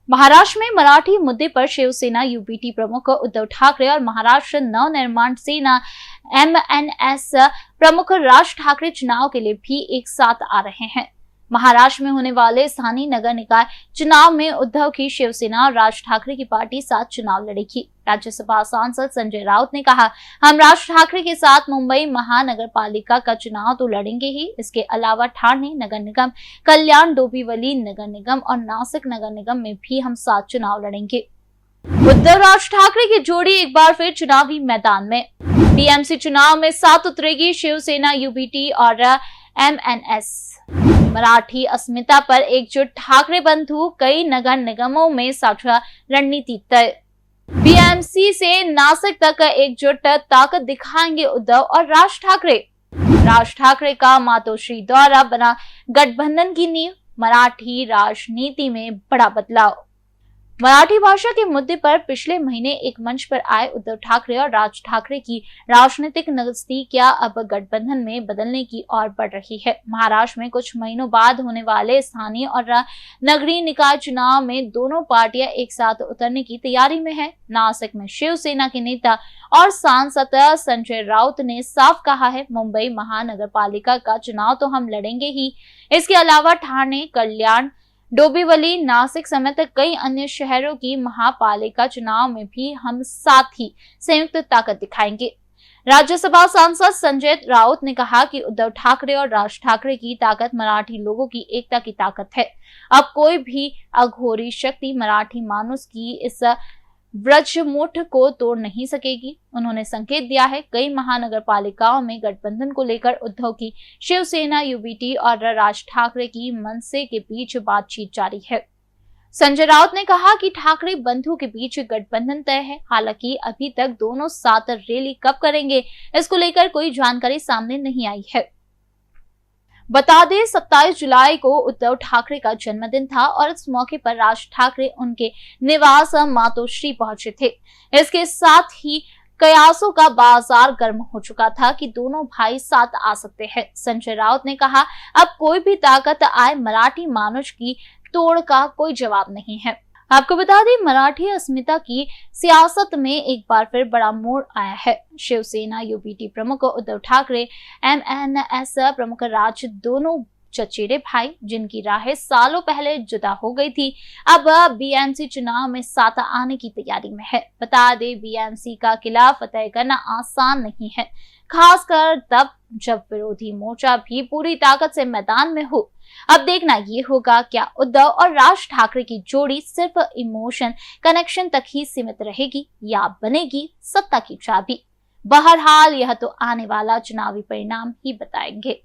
महाराष्ट्र में मराठी मुद्दे पर शिवसेना यूबीटी प्रमुख उद्धव ठाकरे और महाराष्ट्र नवनिर्माण सेना एमएनएस प्रमुख राज ठाकरे चुनाव के लिए भी एक साथ आ रहे हैं। महाराष्ट्र में होने वाले स्थानीय नगर निकाय चुनाव में उद्धव की शिवसेना और राज ठाकरे की पार्टी साथ चुनाव लड़ेगी। राज्यसभा सांसद संजय राउत ने कहा, हम राज ठाकरे के साथ मुंबई महानगर पालिका का चुनाव तो लड़ेंगे ही, इसके अलावा ठाणे नगर निगम, कल्याण डोंबिवली नगर निगम और नासिक नगर निगम में भी हम साथ चुनाव लड़ेंगे। उद्धव राज ठाकरे की जोड़ी एक बार फिर चुनावी मैदान में। बीएमसी चुनाव में साथ उतरेगी शिवसेना, यूबीटी और एमएनएस। मराठी अस्मिता पर एकजुट ठाकरे बंधु, कई नगर निगमों में साझा रणनीति तय। बीएमसी से नासिक तक एकजुट ताकत दिखाएंगे उद्धव और राज ठाकरे। राज ठाकरे का मातोश्री द्वारा बना गठबंधन की नींव, मराठी राजनीति में बड़ा बदलाव। मराठी भाषा के मुद्दे पर पिछले महीने एक मंच पर आए उद्धव ठाकरे और राज ठाकरे की राजनीतिक नजदीकियां अब गठबंधन में बदलने की ओर बढ़ रही है। महाराष्ट्र में कुछ महीनों बाद होने वाले स्थानीय और नगरीय निकाय चुनाव में दोनों पार्टियां एक साथ उतरने की तैयारी में है। नासिक में शिवसेना के नेता और सांसद संजय राउत ने साफ कहा है, मुंबई महानगर पालिका का चुनाव तो हम लड़ेंगे ही, इसके अलावा ठाणे, कल्याण, डोंबिवली, नासिक समेत कई अन्य शहरों की महापालिका चुनाव में भी हम साथ ही संयुक्त ताकत दिखाएंगे। राज्यसभा सांसद संजय राउत ने कहा कि उद्धव ठाकरे और राज ठाकरे की ताकत मराठी लोगों की एकता की ताकत है। अब कोई भी अघोरी शक्ति मराठी मानुष की इस व्रजमुठ को तोड़ नहीं सकेगी। उन्होंने संकेत दिया है, कई महानगर पालिकाओं में गठबंधन को लेकर उद्धव की शिवसेना, यूबीटी और राज ठाकरे की मनसे के बीच बातचीत जारी है। संजय राउत ने कहा कि ठाकरे बंधु के बीच गठबंधन तय है, हालांकि अभी तक दोनों साथ रैली कब करेंगे इसको लेकर कोई जानकारी सामने नहीं आई है। बता दें, 27 जुलाई को उद्धव ठाकरे का जन्मदिन था और इस मौके पर राज ठाकरे उनके निवास मातोश्री पहुंचे थे। इसके साथ ही कयासों का बाजार गर्म हो चुका था कि दोनों भाई साथ आ सकते हैं। संजय राउत ने कहा, अब कोई भी ताकत आए, मराठी मानुष की तोड़ का कोई जवाब नहीं है। आपको बता दें, मराठी अस्मिता की सियासत में एक बार फिर बड़ा मोड़ आया है। शिवसेना, यूबीटी प्रमुख उद्धव ठाकरे, एमएनएस प्रमुख राज, दोनों चचेरे भाई जिनकी राहें सालों पहले जुदा हो गई थी, अब बीएमसी चुनाव में साथ आने की तैयारी में है। बता दें, बीएमसी का किला फतेह करना आसान नहीं है, खासकर तब जब विरोधी मोर्चा भी पूरी ताकत से मैदान में हो। अब देखना ये होगा, क्या उद्धव और राज ठाकरे की जोड़ी सिर्फ इमोशन कनेक्शन तक ही सीमित रहेगी या बनेगी सत्ता की चाबी। बहरहाल यह तो आने वाला चुनावी परिणाम ही बताएंगे।